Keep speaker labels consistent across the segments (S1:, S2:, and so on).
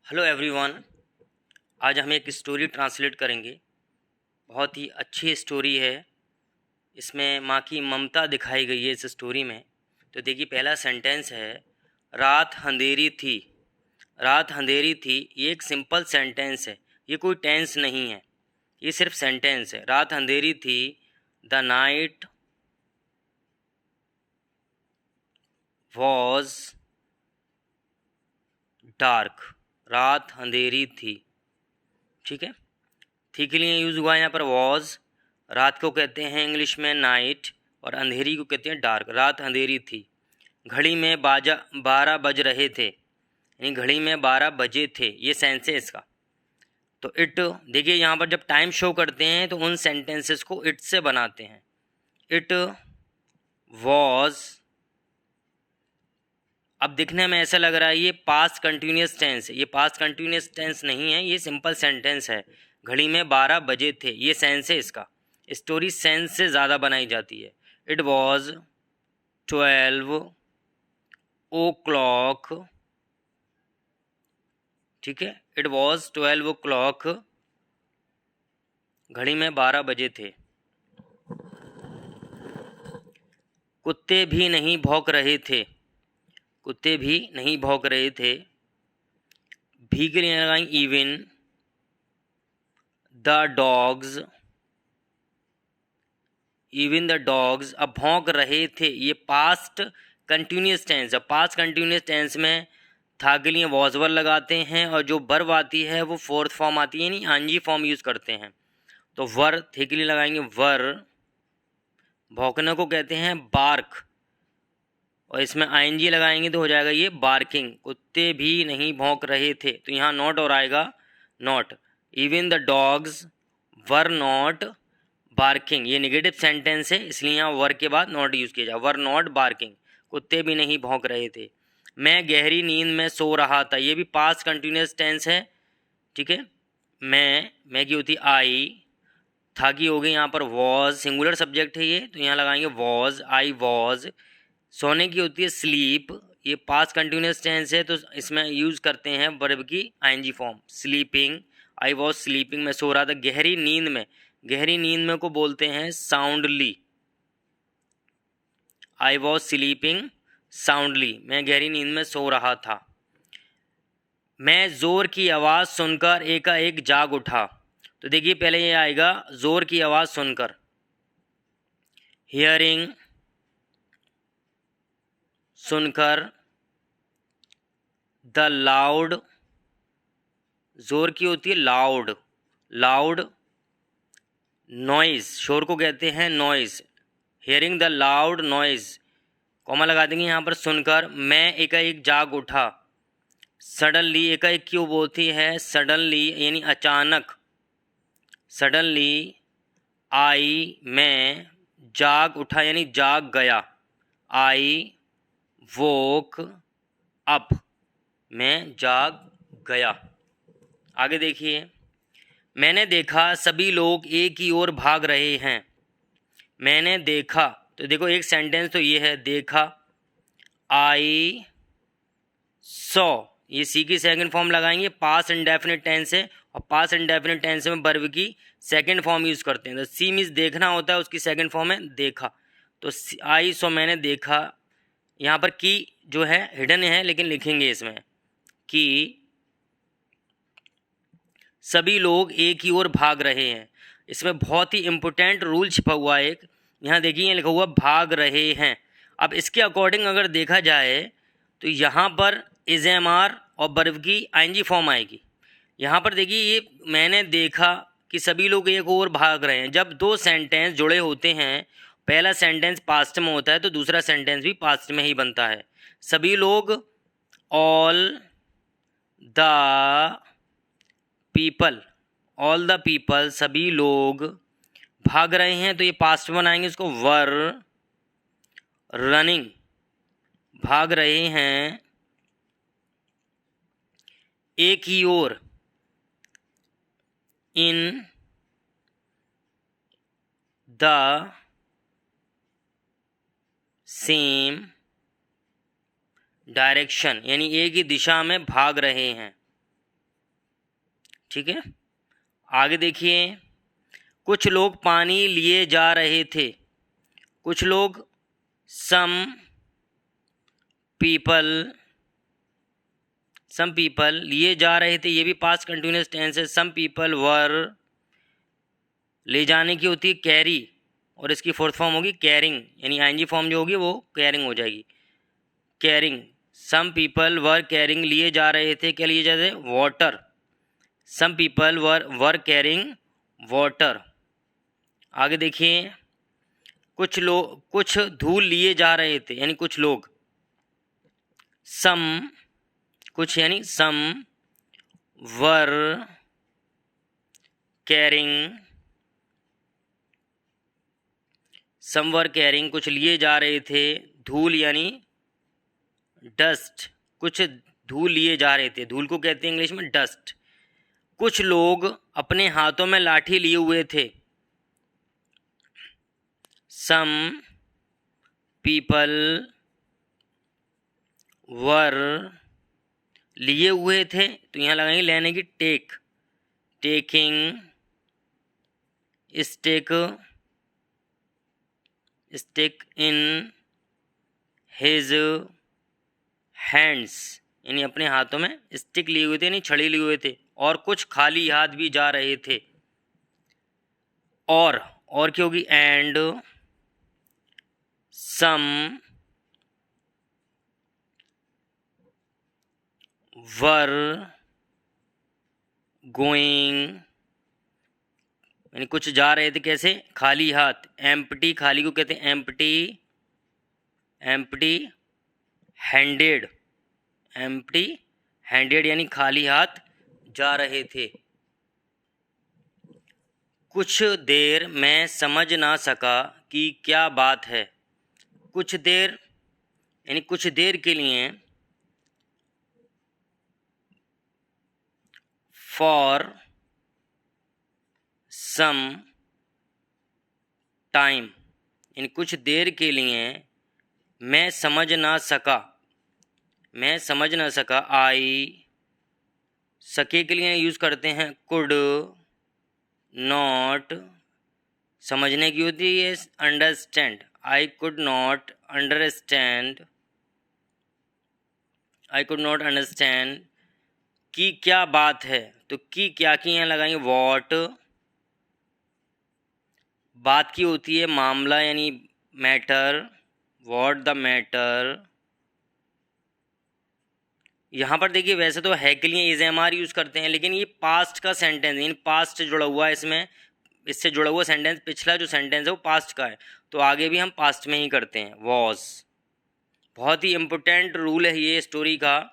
S1: Hello everyone. आज हम एक स्टोरी ट्रांसलेट करेंगे। बहुत ही अच्छी स्टोरी है। इसमें माँ की ममता दिखाई गई है इस स्टोरी में। तो देखिए, पहला सेंटेंस है, रात अंधेरी थी। रात अंधेरी थी, ये एक सिंपल सेंटेंस है, ये कोई टेंस नहीं है, ये सिर्फ सेंटेंस है। रात अंधेरी थी, द नाइट वॉज डार्क। रात अंधेरी थी, ठीक है। थी के लिए यूज़ हुआ है यहाँ पर वॉज। रात को कहते हैं इंग्लिश में नाइट, और अंधेरी को कहते हैं डार्क। रात अंधेरी थी, घड़ी में 12 बज रहे थे, यानी घड़ी में 12 बजे थे, ये सेंस है इसका। तो इट, देखिए यहाँ पर जब टाइम शो करते हैं तो उन सेंटेंसेस को इट से बनाते हैं। इट वॉज, अब दिखने में ऐसा लग रहा है ये पास्ट कंटिन्यूस टेंस है, ये पास्ट कंटिन्यूस टेंस नहीं है, ये सिंपल सेंटेंस है। घड़ी में 12 बजे थे, ये सेंस है इसका। स्टोरी सेंस से ज़्यादा बनाई जाती है। इट वॉज 12 o'clock, ठीक है। इट वॉज 12 o'clock, घड़ी में 12 बजे थे। कुत्ते भी नहीं भौंक रहे थे, कुत्ते भी नहीं भौंक रहे थे। भी के लिए लगाएं even the dogs, even the dogs. अब भौंक रहे थे, ये पास्ट कंटिन्यूस टेंस है। पास्ट कंटिन्यूस टेंस में था के लिए वॉज वर लगाते हैं, और जो वर्ब आती है वो फोर्थ फॉर्म आती है, यानी आंजी फॉर्म यूज़ करते हैं। तो वर थे के लिए लगाएंगे वर। भौंकने को कहते हैं बार्क, और इसमें आईएनजी लगाएंगे तो हो जाएगा ये बार्किंग। कुत्ते भी नहीं भौंक रहे थे, तो यहाँ नॉट और आएगा not. Even the dogs were not barking, ये नेगेटिव सेंटेंस है, इसलिए यहाँ वर के बाद नॉट यूज़ किया जाए। वर नॉट बार्किंग, कुत्ते भी नहीं भौंक रहे थे। मैं गहरी नींद में सो रहा था, ये भी पास्ट कंटिन्यूस टेंस है, ठीक है। मैं की होती आई, था की हो गई यहाँ पर वॉज, सिंगुलर सब्जेक्ट है ये, तो यहाँ लगाएंगे वॉज, आई वॉज। सोने की होती है स्लीप, ये पास्ट कंटिन्यूस टेंस है, तो इसमें यूज़ करते हैं वर्ब की ING form, sleeping. I was sleeping, मैं सो रहा था गहरी नींद में। गहरी नींद में को बोलते हैं soundly. I was sleeping soundly, मैं गहरी नींद में सो रहा था। मैं ज़ोर की आवाज़ सुनकर एकाएक जाग उठा। तो देखिए, पहले ये आएगा ज़ोर की आवाज़ सुनकर, हियरिंग, सुनकर। द लाउड, ज़ोर की होती है लाउड, लाउड। नॉइज़, शोर को कहते हैं noise. Hearing the loud noise, comma लगा देंगे यहाँ पर सुनकर। मैं एकाएक जाग उठा। सडनली, एकाएक क्यों बोलती है सडनली, यानी अचानक। सडनली आई, मैं, जाग उठा यानी जाग गया। आई वोक अप, मैं जाग गया। आगे देखिए, मैंने देखा सभी लोग एक ही ओर भाग रहे हैं। मैंने देखा, तो देखो एक सेंटेंस तो ये है देखा। आई सॉ, ये सी की सेकंड फॉर्म लगाएंगे, पास्ट इंडेफिनिट टेंस है, और पास्ट इंडेफिनिट टेंस में वर्ब की सेकंड फॉर्म यूज़ करते हैं। तो सी मीन्स देखना होता है, उसकी सेकंड फॉर्म है देखा। तो आई सॉ, मैंने देखा। यहाँ पर की जो है हिडन है, लेकिन लिखेंगे इसमें कि सभी लोग एक ही ओर भाग रहे हैं। इसमें बहुत ही इम्पोर्टेंट रूल छिपा हुआ है एक, यहाँ देखिए लिखा हुआ भाग रहे हैं। अब इसके अकॉर्डिंग अगर देखा जाए तो यहाँ पर इज एम आर और वर्ब की आईएनजी फॉर्म आएगी। यहाँ पर देखिए, ये मैंने देखा कि सभी लोग एक ओर भाग रहे हैं। जब दो सेंटेंस जुड़े होते हैं, पहला सेंटेंस पास्ट में होता है तो दूसरा सेंटेंस भी पास्ट में ही बनता है। सभी लोग, all the people, all the people, सभी लोग भाग रहे हैं, तो ये पास्ट में बनाएंगे इसको वर रनिंग, भाग रहे हैं एक ही ओर, इन द सेम डायरेक्शन, यानी एक ही दिशा में भाग रहे हैं। ठीक है। आगे देखिए, कुछ लोग पानी लिए जा रहे थे। कुछ लोग, सम पीपल लिए जा रहे थे, ये भी पास्ट कंटिन्यूअस टेंस है। सम पीपल वर, ले जाने की होती है कैरी, और इसकी फोर्थ फॉर्म होगी कैरिंग, यानी आईएनजी फॉर्म जो होगी वो कैरिंग हो जाएगी, carrying. Some people were carrying, लिए जा रहे थे, क्या लिए जा रहे थे? Water. Some people were carrying water. आगे देखिए, कुछ धूल लिए जा रहे थे, यानी कुछ लोग। सम, कुछ यानी सम वर कैरिंग, समवर कैरिंग, कुछ लिए जा रहे थे। धूल यानी डस्ट, कुछ धूल लिए जा रहे थे, धूल को कहते हैं इंग्लिश में डस्ट। कुछ लोग अपने हाथों में लाठी लिए हुए थे। सम पीपल वर, लिए हुए थे तो यहाँ लगाएंगे लेने की take, taking, stick in his hands, यानी अपने हाथों में स्टिक लिए हुए थे, यानी छड़ी लिए हुए थे। और कुछ खाली हाथ भी जा रहे थे। और क्या होगी? एंड सम वर गोइंग, यानी कुछ जा रहे थे कैसे? खाली हाथ। एम्प्टी, खाली को कहते हैं एम्प्टी हैंडेड, एम्प्टी हैंडेड यानी खाली हाथ जा रहे थे। कुछ देर मैं समझ ना सका कि क्या बात है। कुछ देर यानी कुछ देर के लिए। फॉर सम टाइम, यानी कुछ देर के लिए। मैं समझ ना सका, मैं समझ ना सका। आई, सके के लिए यूज़ करते हैं कुड नॉट, समझने की होती है understand. I could not understand, I could not understand कि क्या बात है। तो की क्या की यहाँ लगाएंगे वॉट, बात की होती है मामला यानी मैटर, वॉट द मैटर। यहाँ पर देखिए वैसे तो है के लिए इज एम आर यूज़ करते हैं, लेकिन ये पास्ट का सेंटेंस, इन पास्ट जुड़ा हुआ है इसमें, इससे जुड़ा हुआ सेंटेंस, पिछला जो सेंटेंस है वो पास्ट का है, तो आगे भी हम पास्ट में ही करते हैं वॉज। बहुत ही इम्पोर्टेंट रूल है ये स्टोरी का,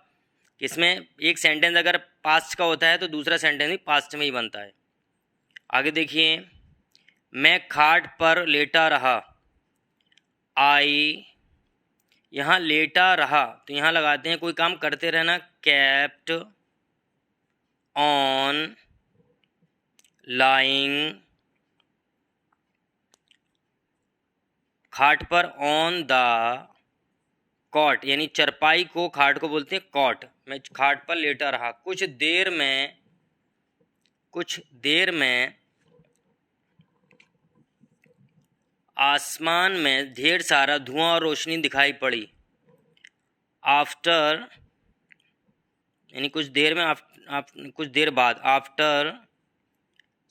S1: इसमें एक सेंटेंस अगर पास्ट का होता है तो दूसरा सेंटेंस भी पास्ट में ही बनता है। आगे देखिए, मैं खाट पर लेटा रहा। आई, यहाँ लेटा रहा तो यहाँ लगाते हैं कोई काम करते रहना, कैप्ट ऑन लाइंग, खाट पर, ऑन द कॉट, यानी चरपाई को, खाट को बोलते हैं कॉट। मैं खाट पर लेटा रहा। कुछ देर में आसमान में ढेर सारा धुआं और रोशनी दिखाई पड़ी। आफ्टर, यानी कुछ देर में, कुछ देर बाद। After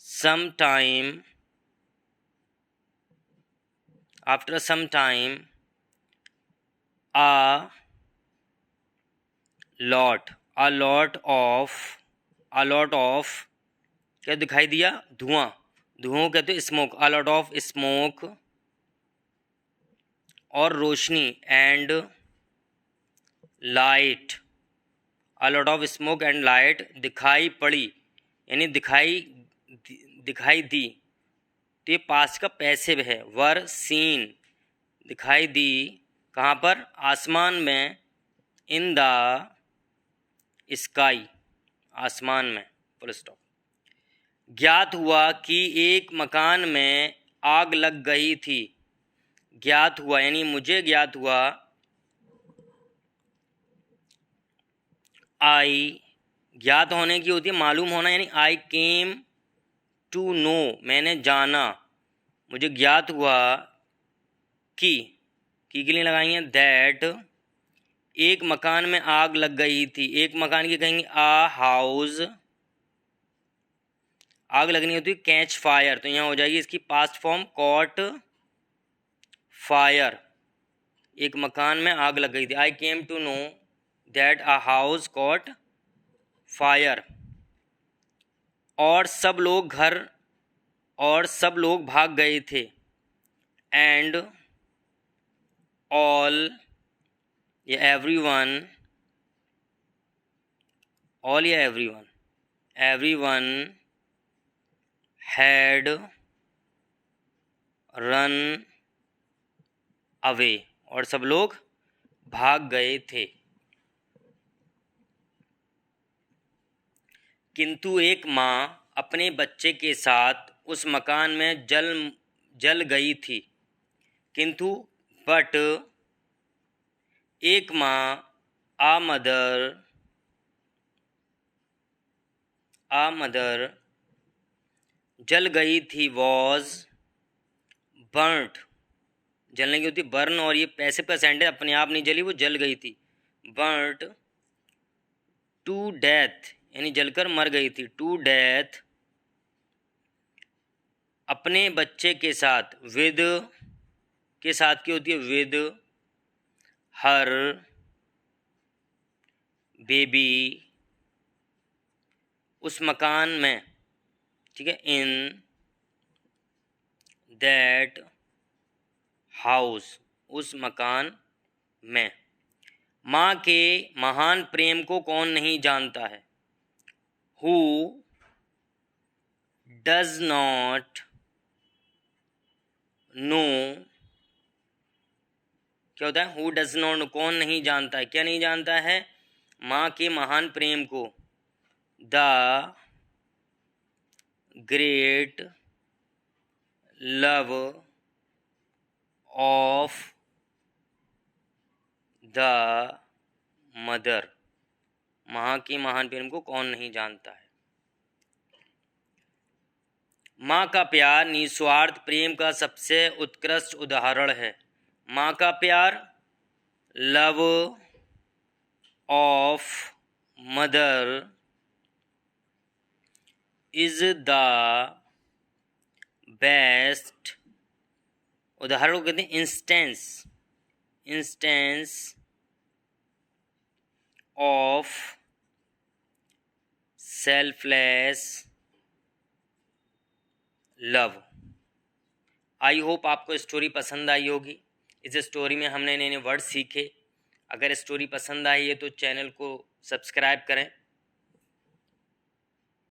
S1: some time, after some time a lot of क्या दिखाई दिया? धुआं, धुआं कहते हैं smoke, a lot of smoke, और रोशनी and light, a lot of smoke and light, दिखाई पड़ी यानी दिखाई दी, तो ये पास्ट का पैसिव है। वर सीन, दिखाई दी, कहाँ पर? आसमान में। इन द स्काई, आसमान में, फुल स्टॉप। ज्ञात हुआ कि एक मकान में आग लग गई थी। ज्ञात हुआ यानी मुझे ज्ञात हुआ। आई ज्ञात होने की होती है मालूम होना, यानी आई केम टू नो, मैंने जाना, मुझे ज्ञात हुआ कि के लिए लगाएंगे दैट, एक मकान में आग लग गई थी। एक मकान की कहेंगे आ हाउस, आग लगनी होती है कैच फायर, तो यहाँ हो जाएगी इसकी पास्ट फॉर्म कॉट फायर। एक मकान में आग लग गई थी। I came to know that a house caught fire. और सब लोग भाग गए थे। एंड ऑल या एवरीवन, ऑल या एवरीवन हैड रन अवे, और सब लोग भाग गए थे। किंतु एक माँ अपने बच्चे के साथ उस मकान में जल गई थी। किंतु बट एक माँ आ मदर जल गई थी, वॉज बर्न्ट, जलने की होती बर्न, और ये पैसिव का सेंटेंस, अपने आप नहीं जली, वो जल गई थी। बर्न्ट टू डेथ, यानी जलकर मर गई थी। टू डेथ अपने बच्चे के साथ, विद के साथ की होती है विद हर बेबी, उस मकान में, ठीक है, इन दैट हाउस, उस मकान में। माँ के महान प्रेम को कौन नहीं जानता है। हु डज नॉट नो, क्या होता है, हु डज नॉट नो, कौन नहीं जानता है, क्या नहीं जानता है, माँ के महान प्रेम को। The great love of the mother, माँ के महान प्रेम को कौन नहीं जानता है। माँ का प्यार निस्वार्थ प्रेम का सबसे उत्कृष्ट उदाहरण है। माँ का प्यार, love of mother is the best, उदाहरण को कहते हैं instance of selfless love. I hope आपको स्टोरी पसंद आई होगी। इस स्टोरी में हमने नए नए वर्ड सीखे। अगर स्टोरी पसंद आई है तो चैनल को सब्सक्राइब करें।